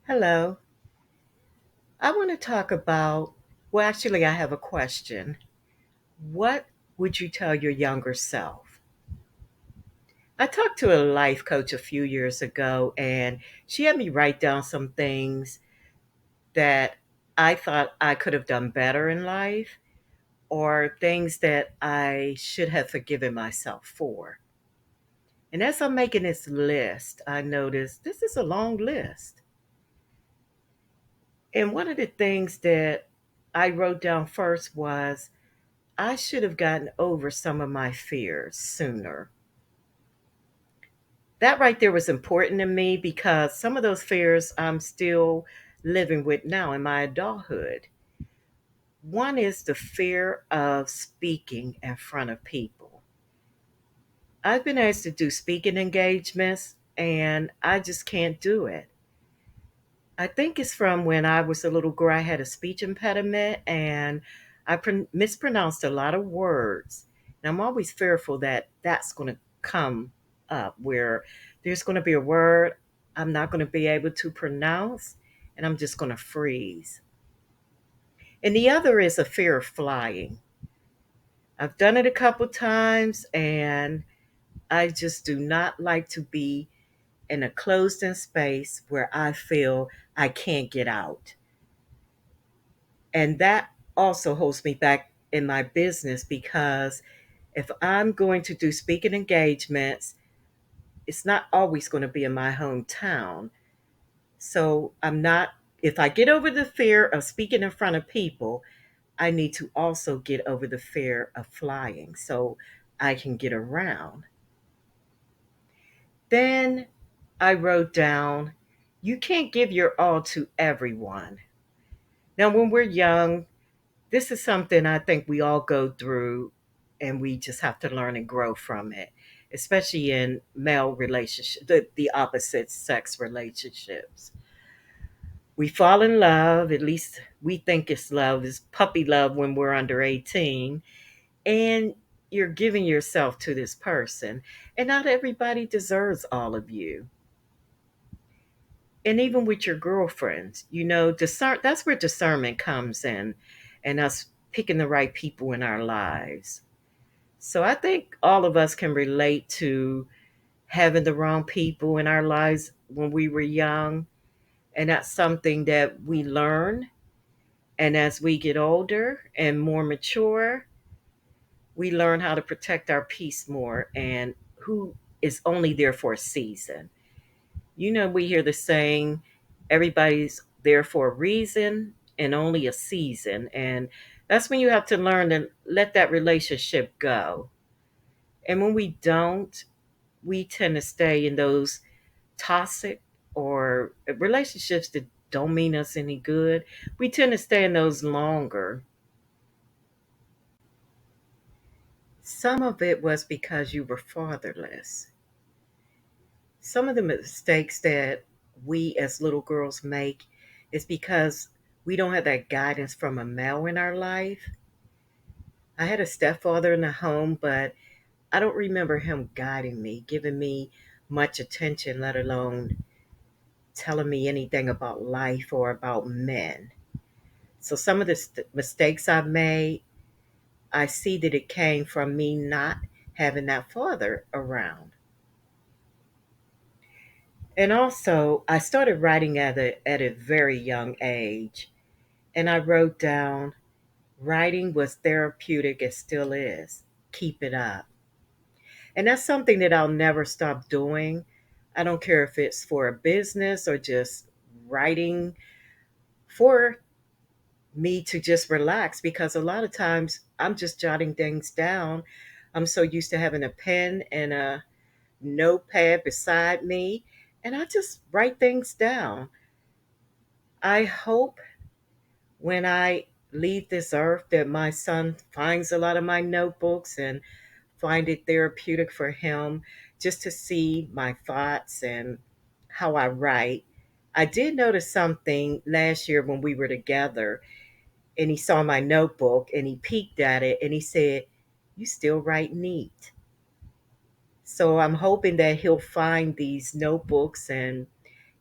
Hello. I want to talk about, well, actually, I have a question. What would you tell your younger self? I talked to a life coach a few years ago, and she had me write down some things that I thought I could have done better in life or things that I should have forgiven myself for. And as I'm making this list, I noticed this is a long list. And one of the things that I wrote down first was I should have gotten over some of my fears sooner. That right there was important to me because some of those fears I'm still living with now in my adulthood. One is the fear of speaking in front of people. I've been asked to do speaking engagements and I just can't do it. I think it's from when I was a little girl. I had a speech impediment and mispronounced a lot of words. And I'm always fearful that that's going to come up where there's going to be a word I'm not going to be able to pronounce and I'm just going to freeze. And the other is a fear of flying. I've done it a couple times and I just do not like to be in a closed in space where I feel I can't get out. And that also holds me back in my business because if I'm going to do speaking engagements, it's not always going to be in my hometown. So I'm not, if I get over the fear of speaking in front of people, I need to also get over the fear of flying so I can get around. Then I wrote down, you can't give your all to everyone. Now, when we're young, this is something I think we all go through and we just have to learn and grow from it, especially in male relationships, the opposite sex relationships. We fall in love, at least we think it's love, is puppy love when we're under 18, and you're giving yourself to this person. And not everybody deserves all of you. And even with your girlfriends, that's where discernment comes in and us picking the right people in our lives. So I think all of us can relate to having the wrong people in our lives when we were young. And that's something that we learn. And as we get older and more mature, we learn how to protect our peace more and who is only there for a season. We hear the saying, everybody's there for a reason and only a season. And that's when you have to learn to let that relationship go. And when we don't, we tend to stay in those toxic or relationships that don't mean us any good. We tend to stay in those longer. Some of it was because you were fatherless. Some of the mistakes that we as little girls make is because we don't have that guidance from a male in our life. I had a stepfather in the home, but I don't remember him guiding me, giving me much attention, let alone telling me anything about life or about men. So some of the mistakes I've made, I see that it came from me not having that father around. And also, I started writing at a very young age. And I wrote down, writing was therapeutic, it still is. Keep it up. And that's something that I'll never stop doing. I don't care if it's for a business or just writing for me to just relax because a lot of times I'm just jotting things down. I'm so used to having a pen and a notepad beside me, and I just write things down. I hope when I leave this earth that my son finds a lot of my notebooks and find it therapeutic for him just to see my thoughts and how I write. I did notice something last year when we were together and he saw my notebook and he peeked at it and he said, "You still write neat." So I'm hoping that he'll find these notebooks and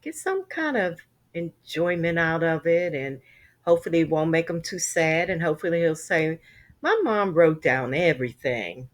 get some kind of enjoyment out of it, and hopefully it won't make him too sad, and hopefully he'll say, "My mom wrote down everything."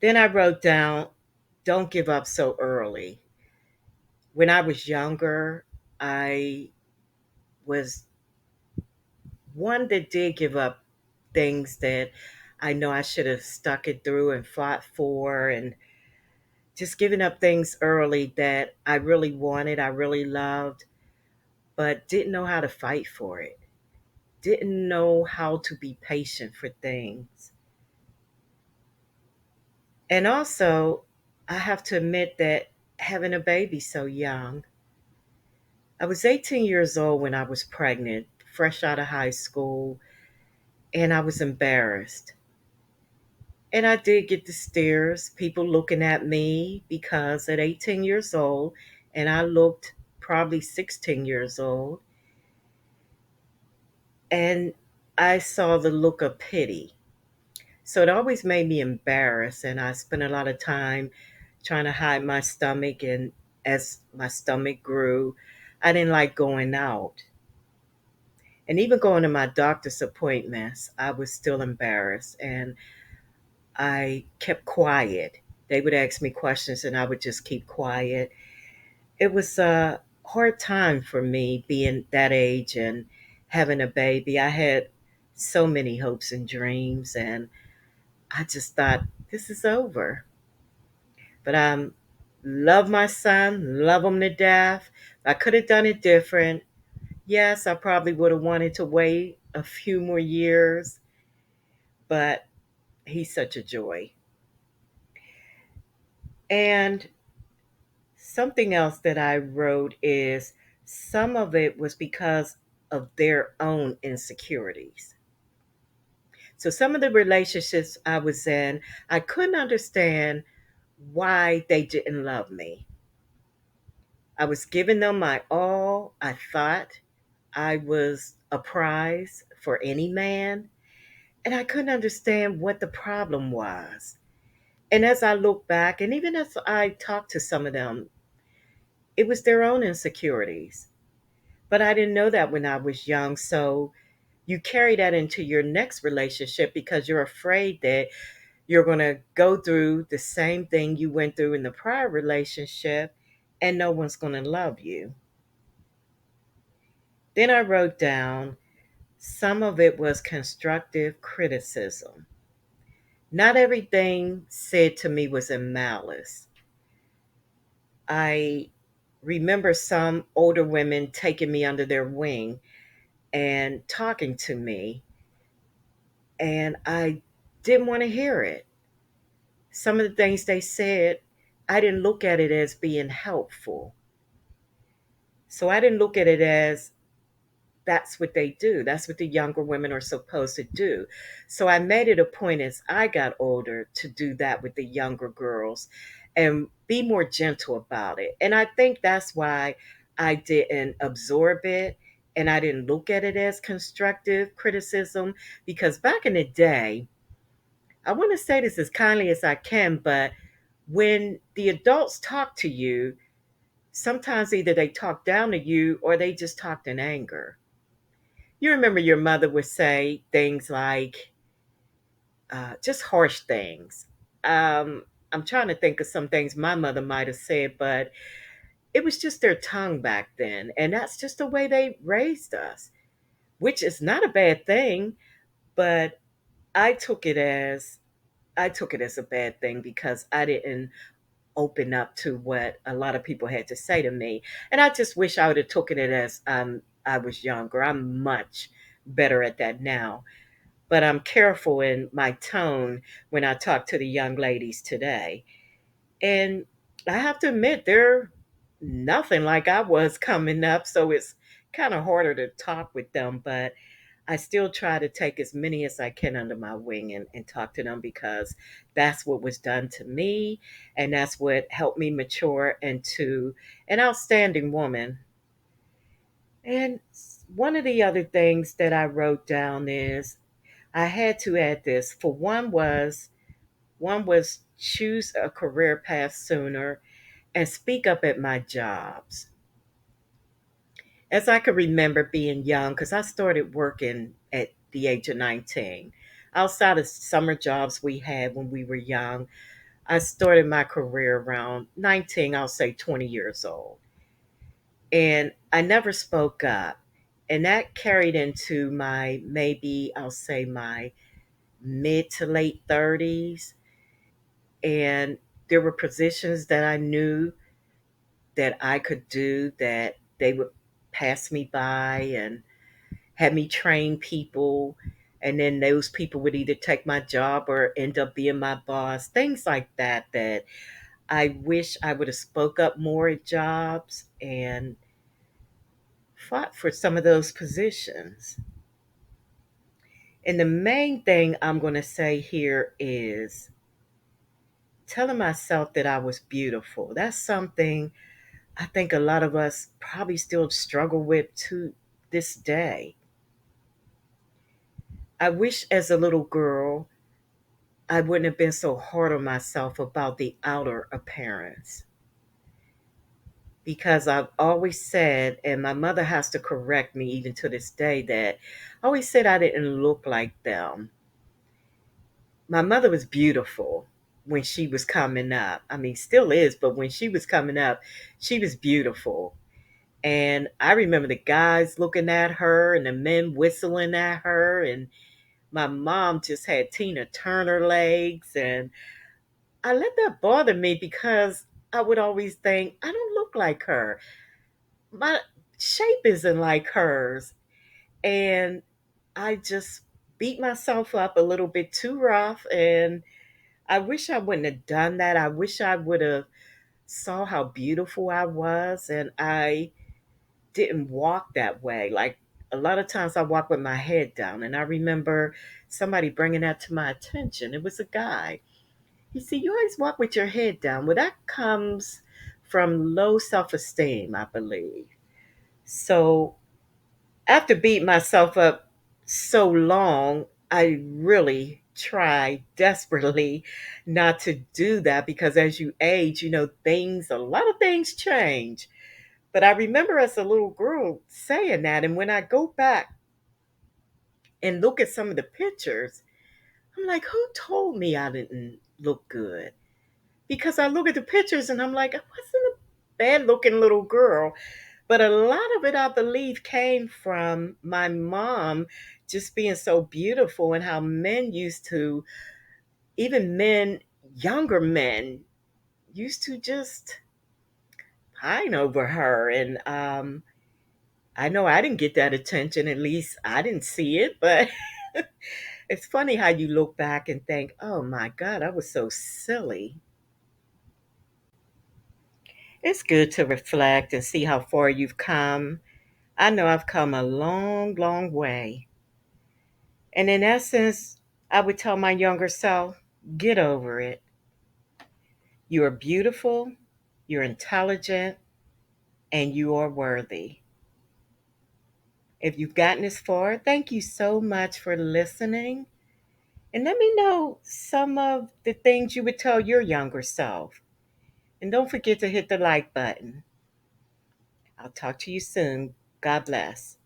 Then I wrote down, "Don't give up so early." When I was younger, I was one that did give up things that I know I should have stuck it through and fought for, and just giving up things early that I really wanted, I really loved, but didn't know how to fight for it. Didn't know how to be patient for things. And also, I have to admit that having a baby so young, I was 18 years old when I was pregnant, fresh out of high school, and I was embarrassed. And I did get the stares, people looking at me because at 18 years old, and I looked probably 16 years old, and I saw the look of pity. So it always made me embarrassed, and I spent a lot of time trying to hide my stomach. And as my stomach grew, I didn't like going out. And even going to my doctor's appointments, I was still embarrassed, and I kept quiet. They would ask me questions, and I would just keep quiet. It was a hard time for me being that age and having a baby. I had so many hopes and dreams, and I just thought, this is over. But I love my son, love him to death. I could have done it different. Yes, I probably would have wanted to wait a few more years, but he's such a joy. And something else that I wrote is some of it was because of their own insecurities. So some of the relationships I was in, I couldn't understand why they didn't love me. I was giving them my all. I thought I was a prize for any man, and I couldn't understand what the problem was. And as I look back, and even as I talked to some of them, it was their own insecurities. But I didn't know that when I was young. So you carry that into your next relationship because you're afraid that you're going to go through the same thing you went through in the prior relationship, and no one's going to love you. Then I wrote down some of it was constructive criticism. Not everything said to me was in malice. I remember some older women taking me under their wing and talking to me, and I didn't want to hear it. Some of the things they said, I didn't look at it as being helpful. So I didn't look at it as that's what they do. That's what the younger women are supposed to do. So I made it a point as I got older to do that with the younger girls and be more gentle about it. And I think that's why I didn't absorb it and I didn't look at it as constructive criticism, because back in the day, I want to say this as kindly as I can, but when the adults talk to you, sometimes either they talk down to you or they just talked in anger. You remember your mother would say things like, just harsh things. I'm trying to think of some things my mother might have said, but it was just their tongue back then. And that's just the way they raised us, which is not a bad thing, but I took it as I took it as a bad thing because I didn't open up to what a lot of people had to say to me. And I just wish I would have taken it as I was younger. I'm much better at that now. But I'm careful in my tone when I talk to the young ladies today. And I have to admit, they're nothing like I was coming up. So it's kind of harder to talk with them. But I still try to take as many as I can under my wing and talk to them because that's what was done to me. And that's what helped me mature into an outstanding woman. And one of the other things that I wrote down is I had to add this. For one was choose a career path sooner and speak up at my jobs. As I could remember being young, because I started working at the age of 19. Outside of summer jobs we had when we were young, I started my career around 19, I'll say 20 years old. And I never spoke up. And that carried into my, maybe I'll say my mid to late 30s. And there were positions that I knew that I could do that they would pass me by and had me train people. And then those people would either take my job or end up being my boss, things like that, that I wish I would have spoke up more at jobs and fought for some of those positions. And the main thing I'm going to say here is telling myself that I was beautiful. That's something I think a lot of us probably still struggle with to this day. I wish as a little girl I wouldn't have been so hard on myself about the outer appearance, because I've always said, and my mother has to correct me even to this day, that I always said I didn't look like them. My mother was beautiful when she was coming up. I mean, still is, but when she was coming up, she was beautiful. And I remember the guys looking at her and the men whistling at her. And my mom just had Tina Turner legs. And I let that bother me because I would always think, I don't look like her. My shape isn't like hers. And I just beat myself up a little bit too rough. And I wish I wouldn't have done that. I wish I would have saw how beautiful I was, and I didn't walk that way. Like a lot of times I walk with my head down, and I remember somebody bringing that to my attention. It was a guy. He said, "You always walk with your head down." Well, that comes from low self-esteem, I believe. So after beating myself up so long, I really try desperately not to do that, because as you age, a lot of things change. But I remember as a little girl saying that. And when I go back and look at some of the pictures, I'm like, who told me I didn't look good? Because I look at the pictures and I'm like, I wasn't a bad looking little girl. But a lot of it, I believe, came from my mom just being so beautiful, and how men used to, even men, younger men, used to just pine over her. And I know I didn't get that attention, at least I didn't see it, but it's funny how you look back and think, oh my God, I was so silly. It's good to reflect and see how far you've come. I know I've come a long, long way. And in essence, I would tell my younger self, get over it. You are beautiful, you're intelligent, and you are worthy. If you've gotten this far, thank you so much for listening. And let me know some of the things you would tell your younger self. And don't forget to hit the like button. I'll talk to you soon. God bless.